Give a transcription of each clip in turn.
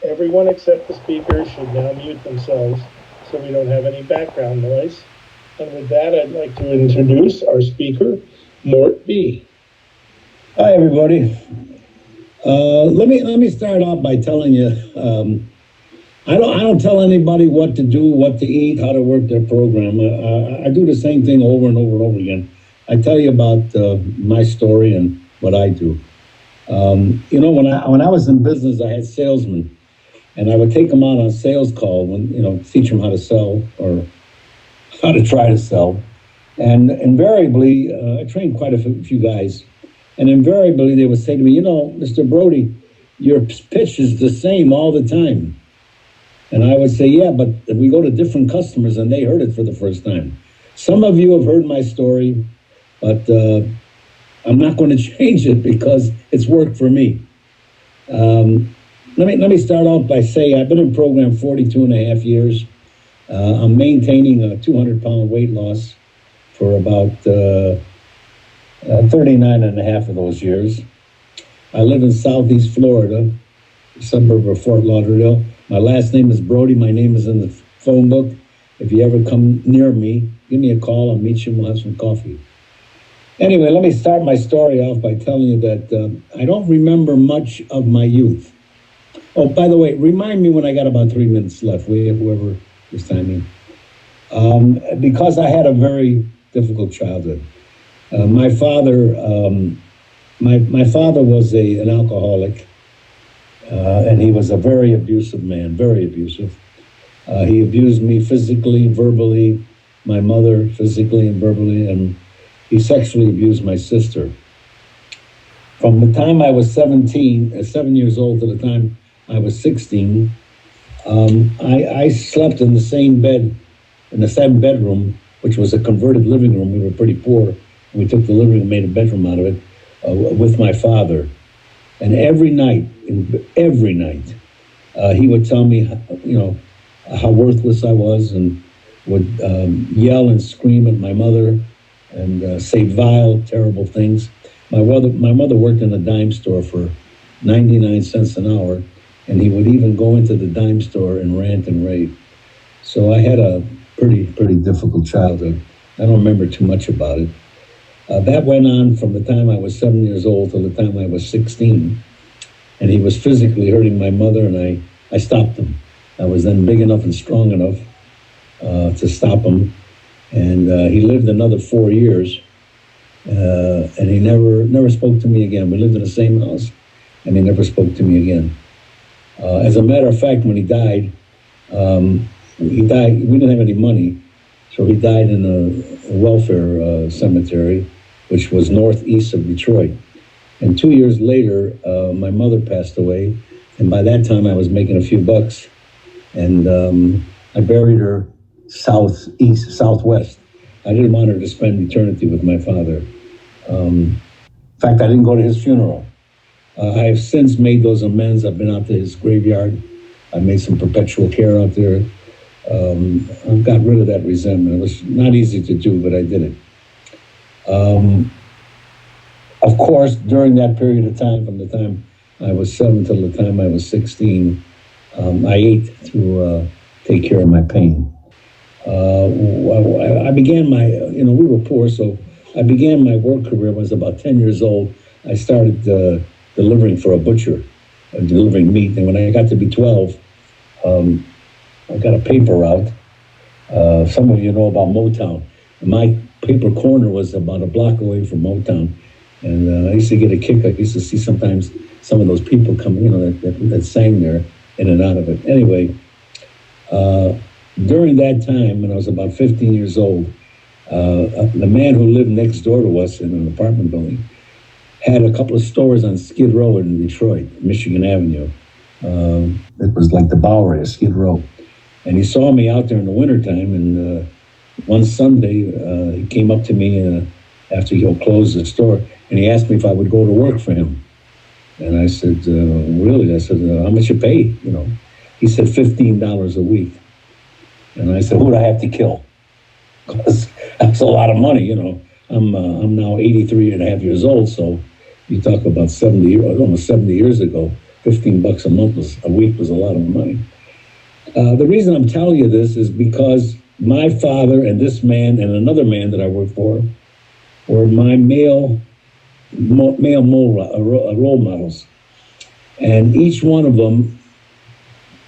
Everyone except the speakers should now mute themselves so we don't have any background noise. And with that, I'd like to introduce our speaker, Mort B. Hi, everybody. Let me start off by telling you, I don't tell anybody what to do, what to eat, how to work their program. I do the same thing over and over and over again. I tell you about my story and what I do. When I was in business, I had salesmen, and I would take them out on sales call when teach them how to sell or how to try to sell. And invariably, I trained quite a few guys, and invariably they would say to me, Mr. Brody, your pitch is the same all the time. And I would say, yeah, but we go to different customers and they heard it for the first time. Some of you have heard my story, but I'm not going to change it because it's worked for me. Let me start off by saying I've been in program 42 and a half years. I'm maintaining a 200-pound weight loss for about 39 and a half of those years. I live in Southeast Florida, a suburb of Fort Lauderdale. My last name is Brody. My name is in the phone book. If you ever come near me, give me a call. I'll meet you and we'll have some coffee. Anyway, let me start my story off by telling you that I don't remember much of my youth. Oh, by the way, remind me when I got about 3 minutes left, whoever is timing. Because I had a very difficult childhood. My father was an alcoholic, and he was a very abusive man, very abusive. He abused me physically, verbally, my mother physically and verbally, and he sexually abused my sister. From the time I was 7 years old to the time I was 16, I slept in the same bed, in the same bedroom, which was a converted living room. We were pretty poor. We took the living room and made a bedroom out of it with my father. And every night, he would tell me, how worthless I was, and would yell and scream at my mother and say vile, terrible things. My mother worked in a dime store for 99 cents an hour, and he would even go into the dime store and rant and rave. So I had a pretty difficult childhood. I don't remember too much about it. That went on from the time I was 7 years old till the time I was 16. And he was physically hurting my mother, and I stopped him. I was then big enough and strong enough to stop him. And he lived another 4 years, and he never spoke to me again. We lived in the same house, and he never spoke to me again. As a matter of fact, when he died, we didn't have any money, so he died in a welfare cemetery, which was northeast of Detroit. And 2 years later, my mother passed away, and by that time I was making a few bucks, and I buried her southwest. I didn't want her to spend eternity with my father. In fact, I didn't go to his funeral. I have since made those amends. I've been out to his graveyard. I made some perpetual care out there. I've got rid of that resentment. It was not easy to do, but I did it. Of course, during that period of time, from the time I was 7 till the time I was 16, I ate to take care of my pain. I began we were poor, so I began my work career when I was about 10 years old. I started delivering for a butcher, delivering meat. And when I got to be 12, I got a paper route. Some of you know about Motown. My paper corner was about a block away from Motown. And I used to get a kick. I used to see sometimes some of those people come, that sang there in and out of it. Anyway, during that time, when I was about 15 years old, the man who lived next door to us in an apartment building had a couple of stores on Skid Row in Detroit, Michigan Avenue. It was like the Bowery of Skid Row. And he saw me out there in the wintertime, and one Sunday, he came up to me after he closed the store, and he asked me if I would go to work for him. And I said, really? I said, how much you pay? He said $15 a week. And I said, who would I have to kill? Because that's a lot of money, I'm now 83 and a half years old, so you talk about almost 70 years ago. $15 a month a week was a lot of money. The reason I'm telling you this is because my father and this man and another man that I worked for were my male role models. And each one of them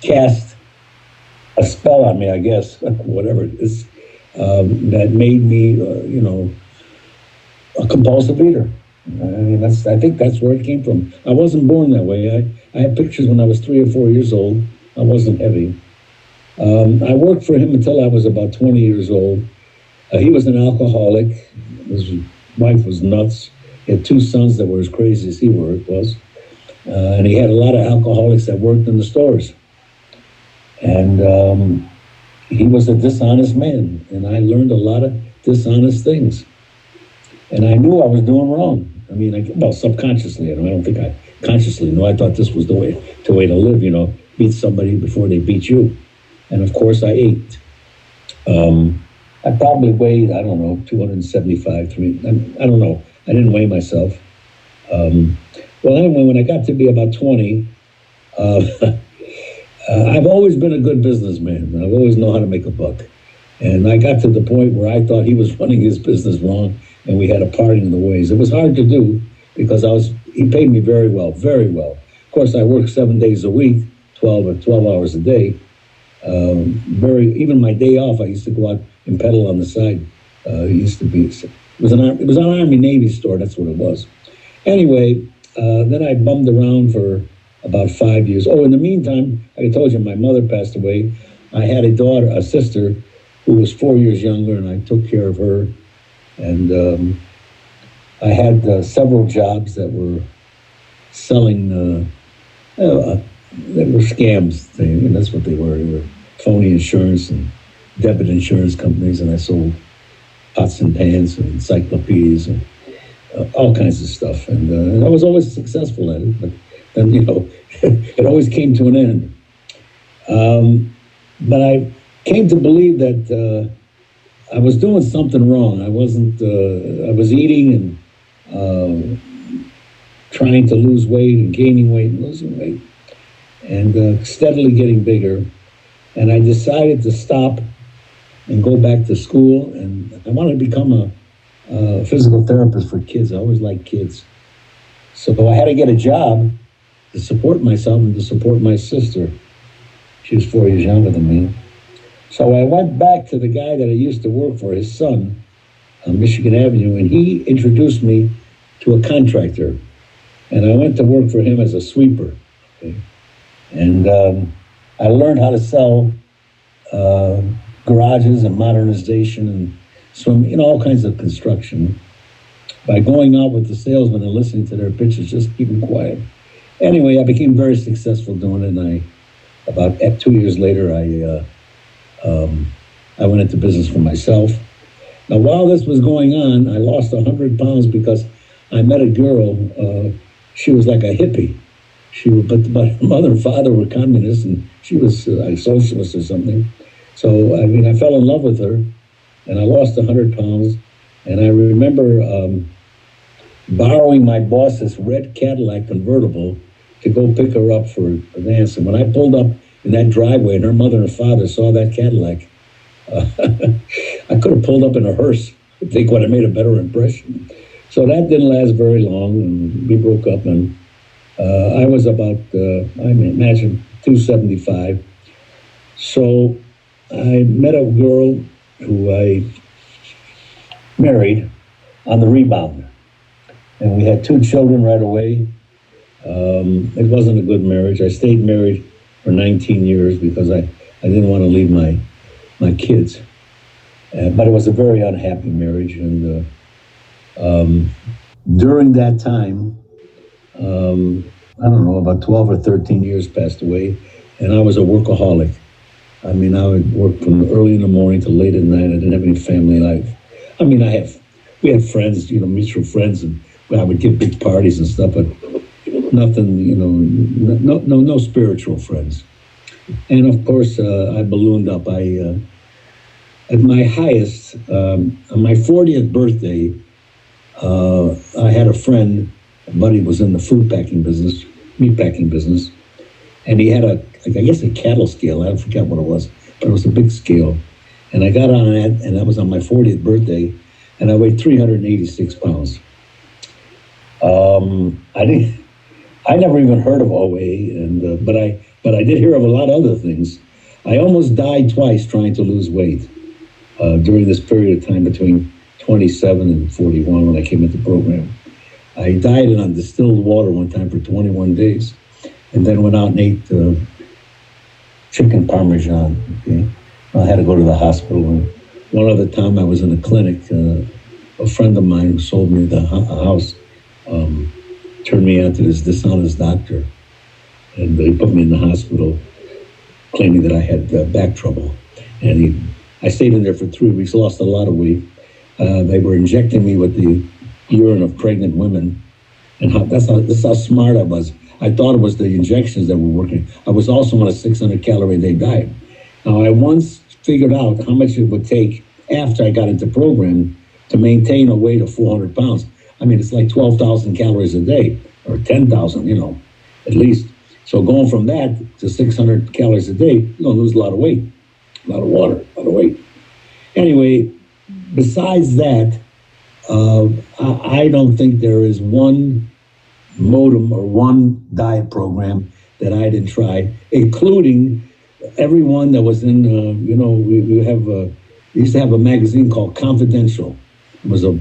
cast a spell on me, I guess, whatever it is, that made me, a compulsive eater. I mean, I think that's where it came from. I wasn't born that way. I have pictures when I was 3 or 4 years old. I wasn't heavy. I worked for him until I was about 20 years old. He was an alcoholic. His wife was nuts. He had 2 sons that were as crazy as he was. And he had a lot of alcoholics that worked in the stores. And he was a dishonest man. And I learned a lot of dishonest things. And I knew I was doing wrong. I mean, subconsciously. I don't think I consciously knew. I thought this was the way to live, beat somebody before they beat you. And of course, I ate. I probably weighed, 275, I don't know. I didn't weigh myself. Well, anyway, when I got to be about 20, I've always been a good businessman. I've always known how to make a buck. And I got to the point where I thought he was running his business wrong, and we had a parting in the ways. It was hard to do because he paid me very well, very well. Of course, I worked 7 days a week, 12 hours a day. Even my day off, I used to go out and pedal on the side. It was an Army Navy store. That's what it was. Anyway, then I bummed around for about 5 years. Oh, in the meantime, like I told you, my mother passed away. I had a sister who was 4 years younger, and I took care of her. And I had several jobs that were selling, that were scams. That's what they were. They were phony insurance and debit insurance companies, and I sold pots and pans and encyclopedias and all kinds of stuff. And I was always successful at it, but then, it always came to an end. But I came to believe that I was doing something wrong. I was eating and trying to lose weight and gaining weight and losing weight and steadily getting bigger. And I decided to stop and go back to school. And I wanted to become a physical therapist for kids. I always liked kids. So I had to get a job to support myself and to support my sister. She was 4 years younger than me. So I went back to the guy that I used to work for, his son, on Michigan Avenue, and he introduced me to a contractor. And I went to work for him as a sweeper. Okay? And I learned how to sell garages and modernization and all kinds of construction by going out with the salesmen and listening to their pitches, just keeping quiet. Anyway, I became very successful doing it, and about 2 years later, I went into business for myself. Now, while this was going on, I lost 100 pounds because I met a girl. She was like a hippie. But her mother and father were communists, and she was a socialist or something. So, I fell in love with her, and I lost 100 pounds. And I remember borrowing my boss's red Cadillac convertible to go pick her up for a dance. And when I pulled up in that driveway and her mother and father saw that Cadillac, I could have pulled up in a hearse. I think would have made a better impression. So that didn't last very long, and we broke up. And I was about, I imagine, 275. So I met a girl who I married on the rebound. And we had 2 children right away. It wasn't a good marriage. I stayed married for 19 years because I didn't want to leave my kids. But it was a very unhappy marriage. And during that time, I don't know, about 12 or 13 years passed away, and I was a workaholic. I would work from early in the morning to late at night. I didn't have any family life. We had friends, mutual friends, and I would give big parties and stuff, but nothing, no spiritual friends. And of course, I ballooned up. At my highest, on my 40th birthday, I had a friend, a buddy was in the food packing business, meatpacking business, and he had I guess a cattle scale. I forget what it was, but it was a big scale. And I got on that, and that was on my 40th birthday, and I weighed 386 pounds. I never even heard of OA, and but I did hear of a lot of other things. I almost died twice trying to lose weight during this period of time between 27 and 41 when I came into the program. I dieted on distilled water one time for 21 days, and then went out and ate chicken parmesan. Okay, I had to go to the hospital. And one other time I was in a clinic. A friend of mine who sold me the house turned me on to this dishonest doctor, and they put me in the hospital, claiming that I had back trouble. And I stayed in there for 3 weeks, lost a lot of weight. They were injecting me with the urine of pregnant women, and that's how smart I was. I thought it was the injections that were working. I was also on a 600 calorie a day diet. Now, I once figured out how much it would take after I got into program to maintain a weight of 400 pounds. I mean, it's like 12,000 calories a day, or 10,000, at least. So going from that to 600 calories a day, you're going to lose a lot of weight, a lot of water, a lot of weight. Anyway, besides that, I don't think there is one modem or one diet program that I didn't try, including everyone that was in, we used to have a magazine called Confidential. It was a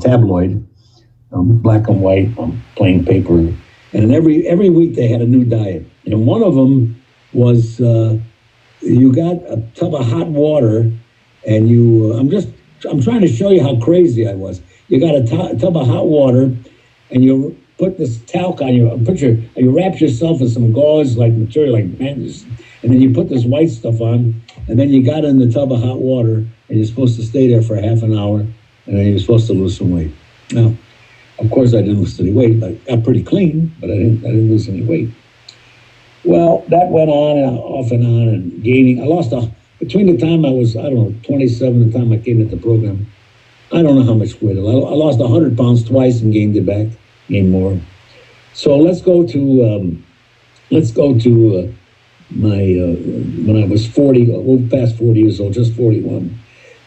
tabloid, black and white, plain paper. And every week they had a new diet. And one of them was you got a tub of hot water, and I'm trying to show you how crazy I was. You got a tub of hot water, and you put this talc on you wrap yourself in some gauze like material, like bandages, and then you put this white stuff on, and then you got in the tub of hot water, and you're supposed to stay there for half an hour, and then you're supposed to lose some weight. Now, of course, I didn't lose any weight. I got pretty clean, but I didn't lose any weight. Well, that went on and off and on, and gaining. I lost between the time I was, 27 and the time I came into the program, I don't know how much weight. I lost 100 pounds twice and gained it back, gained more. So let's go to my when I was 40, past 40 years old, just 41.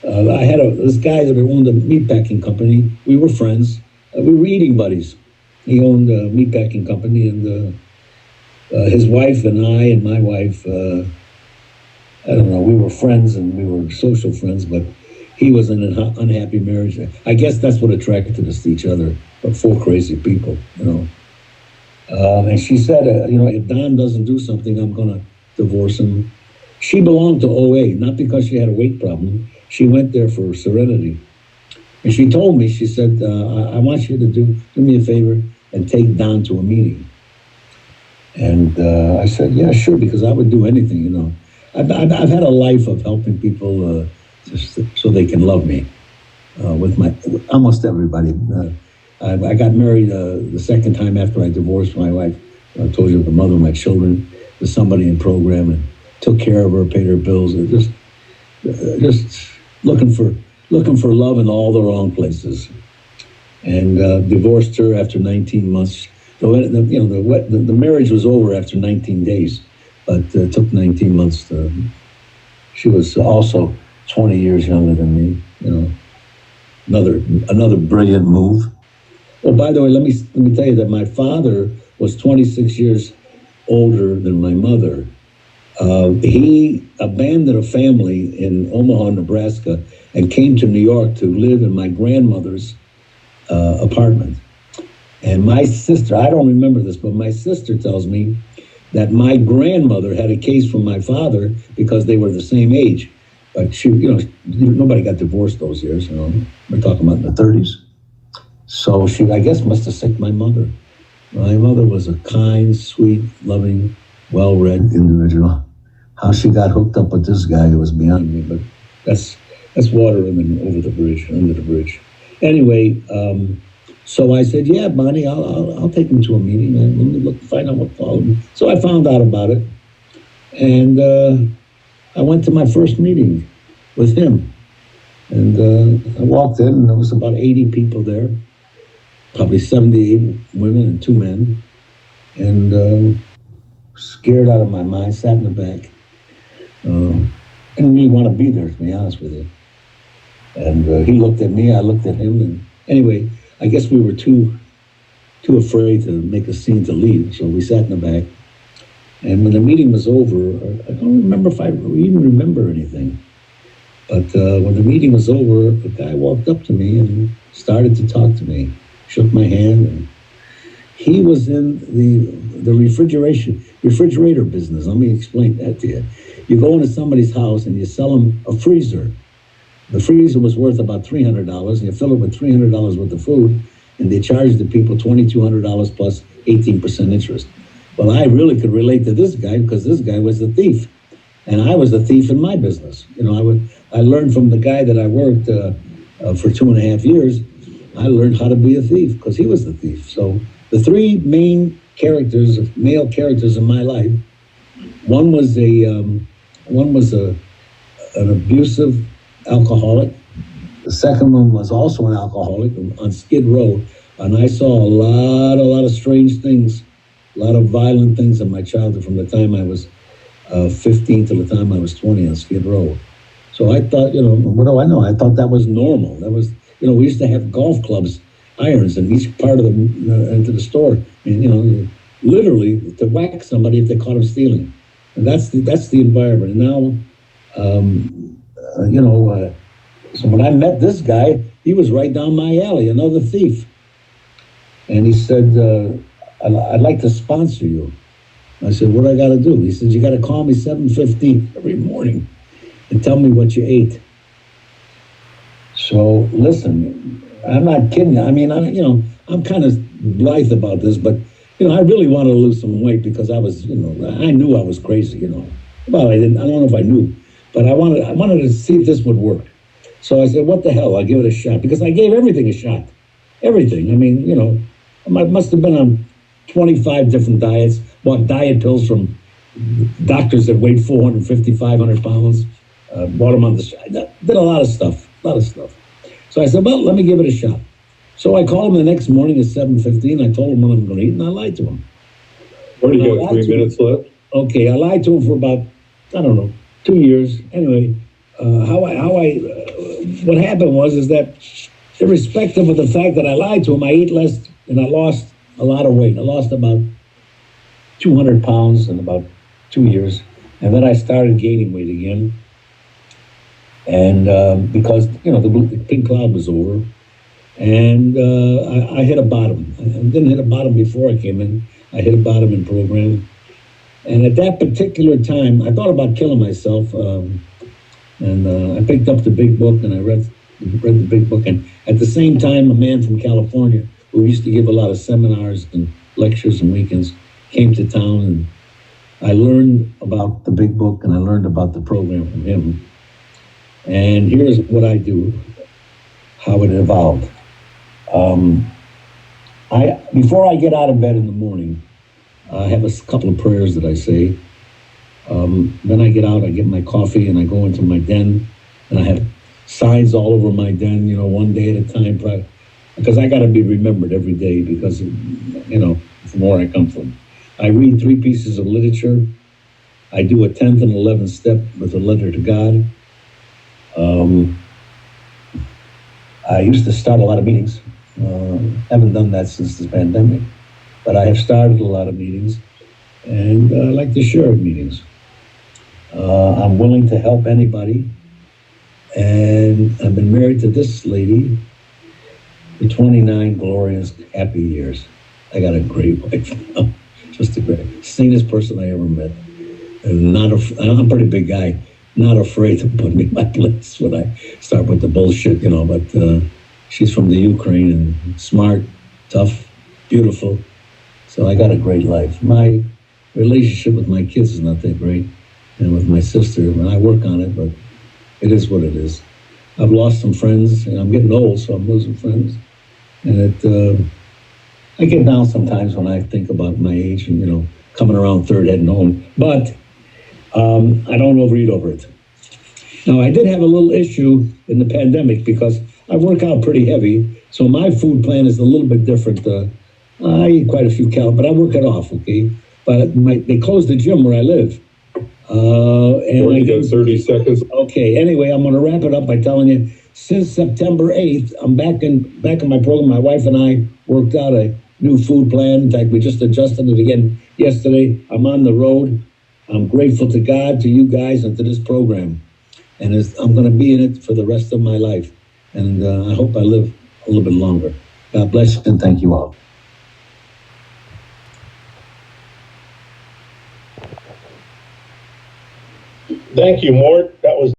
I had this guy that owned a meatpacking company. We were friends. We were eating buddies. He owned a meatpacking company, and his wife and I and my wife, I don't know, we were friends and we were social friends, but he was in an unhappy marriage. I guess that's what attracted us to each other, but four crazy people, And she said, if Don doesn't do something, I'm going to divorce him. She belonged to OA, not because she had a weight problem. She went there for serenity. And she told me, she said, I want you to do me a favor and take Don to a meeting. And I said, yeah, sure, because I would do anything, I've had a life of helping people just so they can love me with almost everybody. I got married the second time after I divorced my wife. I told you the mother of my children to somebody in program and took care of her, paid her bills, and just looking for love in all the wrong places. And divorced her after 19 months. The marriage was over after 19 days, but it took 19 months. She was also 20 years younger than me. Another brilliant move. Oh, by the way, let me tell you that my father was 26 years older than my mother. He abandoned a family in Omaha, Nebraska, and came to New York to live in my grandmother's apartment. And my sister, I don't remember this, but my sister tells me that my grandmother had a case from my father because they were the same age. But she, nobody got divorced those years, We're talking about in the 30s. So she, I guess, must have sicked my mother. My mother was a kind, sweet, loving, well-read individual. How she got hooked up with this guy was beyond me, but that's water under the bridge. Anyway, so I said, yeah, Bonnie, I'll take him to a meeting and let me find out what problem. So I found out about it, and I went to my first meeting with him. And I walked in, and there was about 80 people there, probably 78 women and 2 men. and scared out of my mind, sat in the back. Didn't really want to be there, to be honest with you. And he looked at me, I looked at him, and anyway, I guess we were too afraid to make a scene to leave, so we sat in the back. And when the meeting was over, I don't remember if I even remember anything. But when the meeting was over, a guy walked up to me and started to talk to me, shook my hand, and he was in the refrigerator business. Let me explain that to you. You go into somebody's house and you sell them a freezer. The freezer was worth about $300, and you fill it with $300 worth of food, and they charge the people $2,200 plus 18% interest. Well, I really could relate to this guy because this guy was a thief, and I was a thief in my business. You know, I learned from the guy that I worked for 2.5 years. I learned how to be a thief because he was the thief. So the three main characters, male characters in my life, one was an abusive alcoholic. The second one was also an alcoholic on Skid Row, and I saw a lot of strange things, a lot of violent things in my childhood from the time I was 15 till the time I was 20 on Skid Row. So I thought, you know, what do I know? I thought that was normal. That was, you know, we used to have golf clubs, irons in each part of into the store, and you know, literally to whack somebody if they caught them stealing. And that's the environment. And now, you know, so when I met this guy, he was right down my alley, another thief. And he said, I'd like to sponsor you. I said, what do I got to do? He said, you got to call me 7:15 every morning and tell me what you ate. So listen, I'm not kidding. I mean, I'm kind of blithe about this, but you know, I really wanted to lose some weight because I was, you know, I knew I was crazy, you know. Well, I don't know if I knew, but I wanted to see if this would work. So I said, what the hell? I'll give it a shot, because I gave everything a shot. Everything. I mean, you know, I must have been on 25 different diets, bought diet pills from doctors that weighed 450, 500 pounds, bought them on the side, did a lot of stuff. So I said, well, let me give it a shot. So I called him the next morning at 7:15. I told him what I'm going to eat, and I lied to him. What do you have, 3 minutes left? Okay, I lied to him for about, I don't know, 2 years. Anyway, what happened is that irrespective of the fact that I lied to him, I ate less and I lost a lot of weight. I lost about 200 pounds in about 2 years. And then I started gaining weight again. And because, you know, the pink cloud was over. And I hit a bottom. I didn't hit a bottom before I came in. I hit a bottom in program. And at that particular time, I thought about killing myself. And I picked up the big book and I read the big book. And at the same time, a man from California who used to give a lot of seminars and lectures and weekends came to town. And I learned about the big book and I learned about the program from him. And here's what I do, how it evolved. Before I get out of bed in the morning, I have a couple of prayers that I say. Then I get out, I get my coffee, and I go into my den, and I have signs all over my den, you know, one day at a time, because I got to be remembered every day because, you know, from where I come from. I read 3 pieces of literature. I do a 10th and 11th step with a letter to God. I used to start a lot of meetings. Haven't done that since the pandemic, but I have started a lot of meetings, and I like to share meetings. I'm willing to help anybody, and I've been married to this lady for 29 glorious, happy years. I got a great wife now, just the sanest person I ever met. And I'm a pretty big guy, not afraid to put me in my place when I start with the bullshit, you know, but she's from the Ukraine and smart, tough, beautiful. So I got a great life. My relationship with my kids is not that great. And with my sister, and I work on it, but it is what it is. I've lost some friends, and I'm getting old, so I'm losing friends. And I get down sometimes when I think about my age and, you know, coming around third heading home. But I don't overeat over it. Now, I did have a little issue in the pandemic because I work out pretty heavy, so my food plan is a little bit different I eat quite a few calories, but I work it off, okay? But they closed the gym where I live. And Or I you got 30 seconds. Okay, anyway, I'm going to wrap it up by telling you, since September 8th, I'm back in my program. My wife and I worked out a new food plan. In fact, we just adjusted it again yesterday. I'm on the road. I'm grateful to God, to you guys, and to this program. And I'm going to be in it for the rest of my life. And I hope I live a little bit longer. God bless you, and thank you all. Thank you, Mort. That was